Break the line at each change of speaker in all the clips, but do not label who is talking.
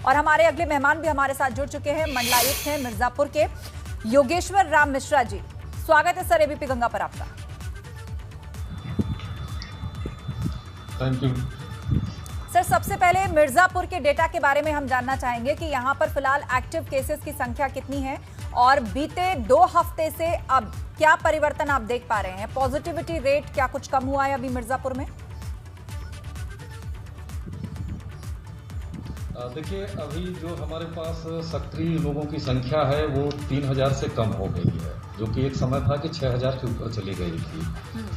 और हमारे अगले मेहमान भी हमारे साथ जुड़ चुके हैं। मंडलायुक्त हैं मिर्जापुर के योगेश्वर राम मिश्रा जी। स्वागत है सर एबीपी गंगा पर आपका।
थैंक यू
सर, सबसे पहले मिर्जापुर के डेटा के बारे में हम जानना चाहेंगे कि यहाँ पर फिलहाल एक्टिव केसेस की संख्या कितनी है और बीते 2 हफ्ते से अब क्या परिवर्तन आप देख पा रहे हैं? पॉजिटिविटी रेट क्या कुछ कम हुआ है अभी मिर्जापुर में?
देखिए, अभी जो हमारे पास सक्रिय लोगों की संख्या है वो 3000 से कम हो गई है, जो कि एक समय था कि 6000 के ऊपर चली गई थी।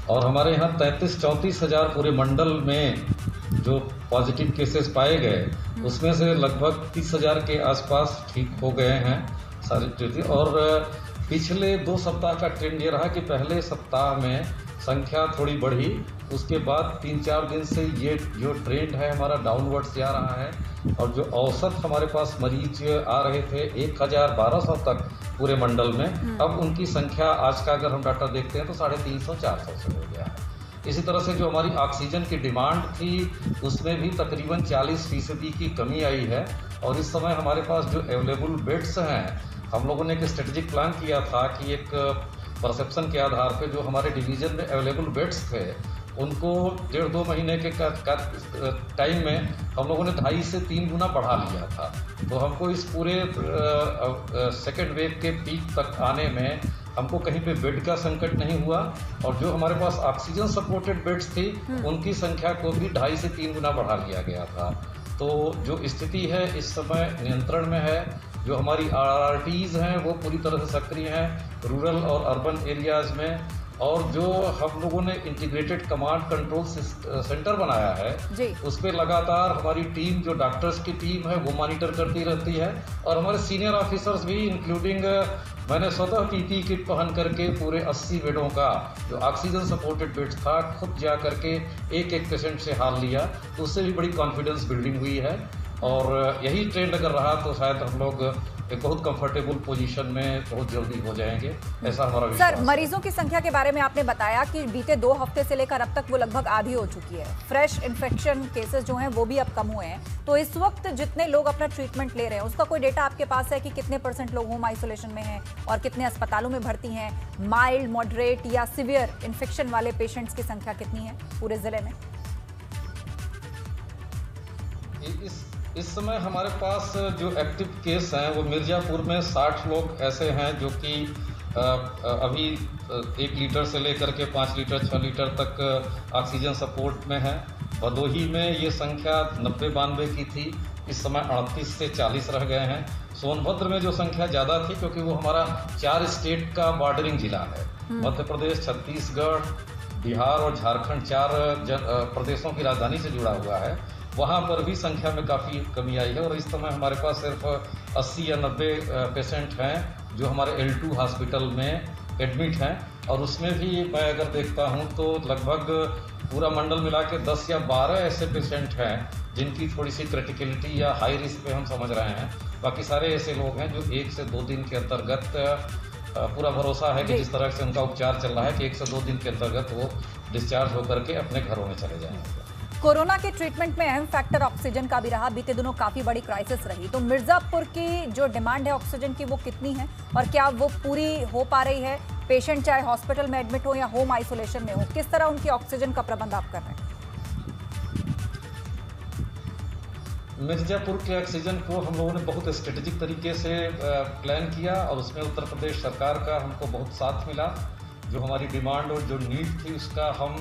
और हमारे यहाँ 33-34 हजार पूरे मंडल में जो पॉजिटिव केसेस पाए गए उसमें से लगभग 30,000 के आसपास ठीक हो गए हैं सारी चीज़ें। और पिछले 2 सप्ताह का ट्रेंड ये रहा कि पहले सप्ताह में संख्या थोड़ी बढ़ी, उसके बाद 3-4 दिन से ये जो ट्रेंड है हमारा डाउनवर्ड्स जा रहा है। और जो औसत हमारे पास मरीज आ रहे थे 1,1200 तक पूरे मंडल में, अब उनकी संख्या आज का अगर हम डाटा देखते हैं तो 350-400 से हो गया है। इसी तरह से जो हमारी ऑक्सीजन की डिमांड थी उसमें भी तकरीबन 40% की कमी आई है। और इस समय हमारे पास जो अवेलेबल बेड्स हैं, हम लोगों ने एक स्ट्रेटेजिक प्लान किया था कि एक परसेप्शन के आधार पे जो हमारे डिवीज़न में अवेलेबल बेड्स थे उनको 1.5-2 महीने के टाइम में हम लोगों ने 2.5 से 3 गुना बढ़ा लिया था। तो हमको इस पूरे सेकेंड वेव के पीक तक आने में हमको कहीं पे बेड का संकट नहीं हुआ। और जो हमारे पास ऑक्सीजन सपोर्टेड बेड्स थी उनकी संख्या को भी 2.5 से 3 गुना बढ़ा लिया गया था। तो जो स्थिति है इस समय नियंत्रण में है। जो हमारी RRTs हैं वो पूरी तरह से सक्रिय हैं रूरल और अर्बन एरियाज़ में। और जो हम लोगों ने इंटीग्रेटेड कमांड कंट्रोल सेंटर बनाया है उस पर लगातार हमारी टीम, जो डॉक्टर्स की टीम है, वो मॉनिटर करती रहती है। और हमारे सीनियर ऑफिसर्स भी, इंक्लूडिंग मैंने स्वतः PPE किट पहन करके पूरे 80 बेडों का जो ऑक्सीजन सपोर्टेड बेड्स था खुद जा करके एक पेशेंट से हाल लिया, तो उससे भी बड़ी कॉन्फिडेंस बिल्डिंग हुई है। और यही ट्रेंड अगर रहा तो शायद हम लोग एक बहुत कंफर्टेबल पोजीशन में बहुत जल्दी हो जाएंगे, ऐसा हमारा विश्वास है।
सर, मरीजों की संख्या के बारे में आपने बताया कि बीते 2 हफ्ते से लेकर अब तक वो लगभग आधी हो चुकी है। फ्रेश इन्फेक्शन केसेस जो हैं वो भी अब कम हुए हैं। तो इस वक्त जितने लोग अपना ट्रीटमेंट ले रहे हैं उसका कोई डेटा आपके पास है कि कितने % लोग होम आइसोलेशन में हैं और कितने अस्पतालों में भर्ती हैं? माइल्ड, मॉडरेट या सीवियर इन्फेक्शन वाले पेशेंट्स की संख्या कितनी है पूरे जिले में?
इस समय हमारे पास जो एक्टिव केस हैं वो मिर्ज़ापुर में 60 लोग ऐसे हैं जो कि अभी 1 लीटर से लेकर के 5 लीटर 6 लीटर तक ऑक्सीजन सपोर्ट में है। भदोही में ये संख्या 90-92 की थी, इस समय 38 से 40 रह गए हैं। सोनभद्र में जो संख्या ज़्यादा थी क्योंकि वो हमारा 4 स्टेट का बॉर्डरिंग जिला है, मध्य प्रदेश, छत्तीसगढ़, बिहार और झारखंड 4 प्रदेशों की राजधानी से जुड़ा हुआ है, वहाँ पर भी संख्या में काफ़ी कमी आई है। और इस समय हमारे पास सिर्फ 80 या 90 पेशेंट हैं जो हमारे L2 हॉस्पिटल में एडमिट हैं। और उसमें भी मैं अगर देखता हूँ तो लगभग पूरा मंडल मिला के 10 या 12 ऐसे पेशेंट हैं जिनकी थोड़ी सी क्रिटिकलिटी या हाई रिस्क पे हम समझ रहे हैं। बाकी सारे ऐसे लोग हैं जो 1 से 2 दिन के अंतर्गत पूरा भरोसा है कि जिस तरह से उनका उपचार चल रहा है कि 1 से 2 दिन के अंतर्गत वो डिस्चार्ज होकर के अपने घरों में चले जाएंगे।
कोरोना के ट्रीटमेंट में अहम फैक्टर ऑक्सीजन का भी रहा। बीते दिनों काफी बड़ी क्राइसिस रही। तो मिर्जापुर की जो डिमांड है ऑक्सीजन की वो कितनी है और क्या वो पूरी हो पा रही है? पेशेंट चाहे हॉस्पिटल में एडमिट हो या होम आइसोलेशन में हो, किस तरह उनकी ऑक्सीजन का प्रबंध आप कर रहे हैं?
मिर्जापुर के ऑक्सीजन को हम लोगों ने बहुत स्ट्रेटेजिक तरीके से प्लान किया और उसमें उत्तर प्रदेश सरकार का हमको बहुत साथ मिला। जो हमारी डिमांड और जो नीड थी उसका हम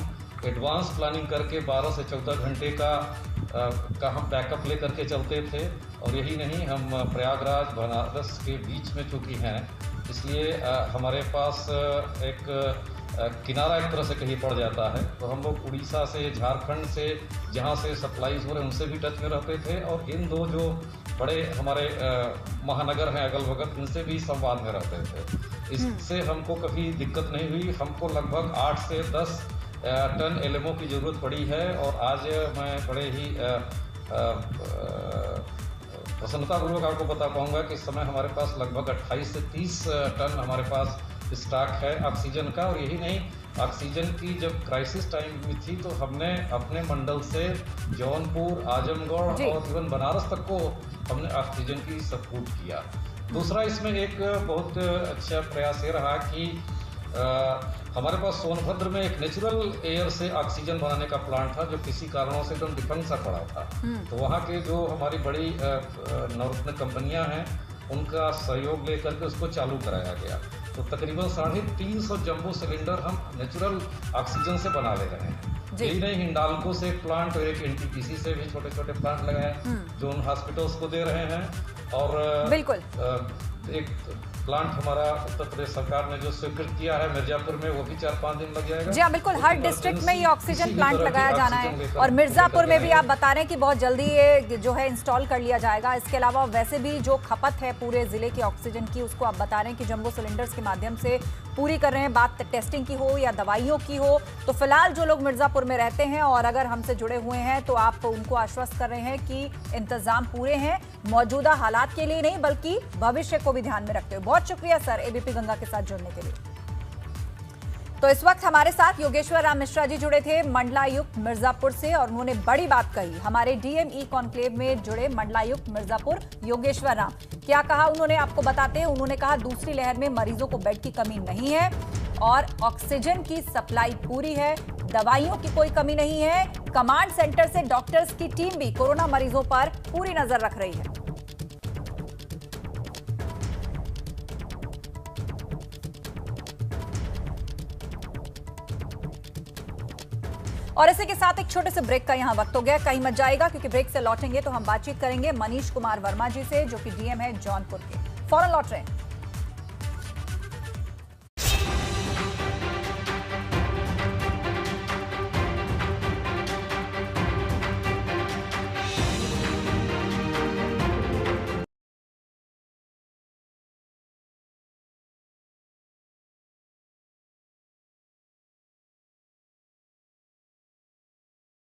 एडवांस प्लानिंग करके 12 से 14 घंटे का हम बैकअप ले करके चलते थे। और यही नहीं, हम प्रयागराज, बनारस के बीच में चूँकि हैं, इसलिए हमारे पास एक किनारा एक तरह से कहीं पड़ जाता है। तो हम लोग उड़ीसा से, झारखंड से, जहाँ से सप्लाईज हो रहे हैं उनसे भी टच में रहते थे। और इन 2 जो बड़े हमारे महानगर हैं अगल बगल, इनसे भी संवाद में रहते थे। इससे हमको कभी दिक्कत नहीं हुई। हमको लगभग 8 से 10 टन LMO की ज़रूरत पड़ी है। और आज मैं बड़े ही प्रसन्नतापूर्वक आपको बता पाऊँगा कि इस समय हमारे पास लगभग 28 से 30 टन हमारे पास स्टॉक है ऑक्सीजन का। और यही नहीं, ऑक्सीजन की जब क्राइसिस टाइम में थी तो हमने अपने मंडल से जौनपुर, आजमगढ़ और इवन बनारस तक को हमने ऑक्सीजन की सपोर्ट किया। दूसरा इसमें एक बहुत अच्छा प्रयास ये रहा कि हमारे पास सोनभद्र में एक नेचुरल एयर से ऑक्सीजन बनाने का प्लांट था जो किसी कारणों से एकदम डिफेंस सा पड़ा था। तो वहाँ के जो हमारी बड़ी नवरत्न कंपनियां हैं उनका सहयोग लेकर के उसको चालू कराया गया। तो तकरीबन 350 जंबो सिलेंडर हम नेचुरल ऑक्सीजन से बना ले रहे हैं। यही नहीं, हिंडाल्को से एक प्लांट और एक एनटीपीसी से भी छोटे छोटे प्लांट लगाए जो उन हॉस्पिटल्स को दे रहे हैं। और
बिल्कुल
एक प्लांट हमारा उत्तर प्रदेश सरकार ने जो स्वीकृत किया है मिर्जापुर में, वो भी 4-5 दिन लग जाएगा।
जी हाँ, बिल्कुल हर डिस्ट्रिक्ट में ये ऑक्सीजन प्लांट लगाया जाना है और मिर्जापुर में भी आप बता रहे हैं कि बहुत जल्दी ये जो है इंस्टॉल कर लिया जाएगा। इसके अलावा वैसे भी जो खपत है पूरे जिले की ऑक्सीजन की, उसको आप बता रहे हैं कि जंबो सिलेंडर्स के माध्यम से पूरी कर रहे हैं। बात टेस्टिंग की हो या दवाइयों की हो, तो फिलहाल जो लोग मिर्जापुर में रहते हैं और अगर हमसे जुड़े हुए हैं तो आप उनको आश्वस्त कर रहे हैं कि इंतजाम पूरे हैं, मौजूदा हालात के लिए नहीं बल्कि भविष्य को भी ध्यान में रखते हुए। बहुत शुक्रिया सर एबीपी गंगा के साथ जुड़ने के लिए। तो इस वक्त हमारे साथ योगेश्वर राम मिश्रा जी जुड़े थे मंडलायुक्त मिर्जापुर से और उन्होंने बड़ी बात कही। हमारे डीएमई कॉन्क्लेव में जुड़े मंडलायुक्त मिर्जापुर योगेश्वर राम, क्या कहा उन्होंने आपको बताते हैं। उन्होंने कहा दूसरी लहर में मरीजों को बेड की कमी नहीं है और ऑक्सीजन की सप्लाई पूरी है, दवाइयों की कोई कमी नहीं है। कमांड सेंटर से डॉक्टर्स की टीम भी कोरोना मरीजों पर पूरी नजर रख रही है। और इसी के साथ एक छोटे से ब्रेक का यहां वक्त हो गया। कहीं मत जाएगा क्योंकि ब्रेक से लौटेंगे तो हम बातचीत करेंगे मनीष कुमार वर्मा जी से जो कि डीएम है जौनपुर के। फौरन लौट रहे हैं।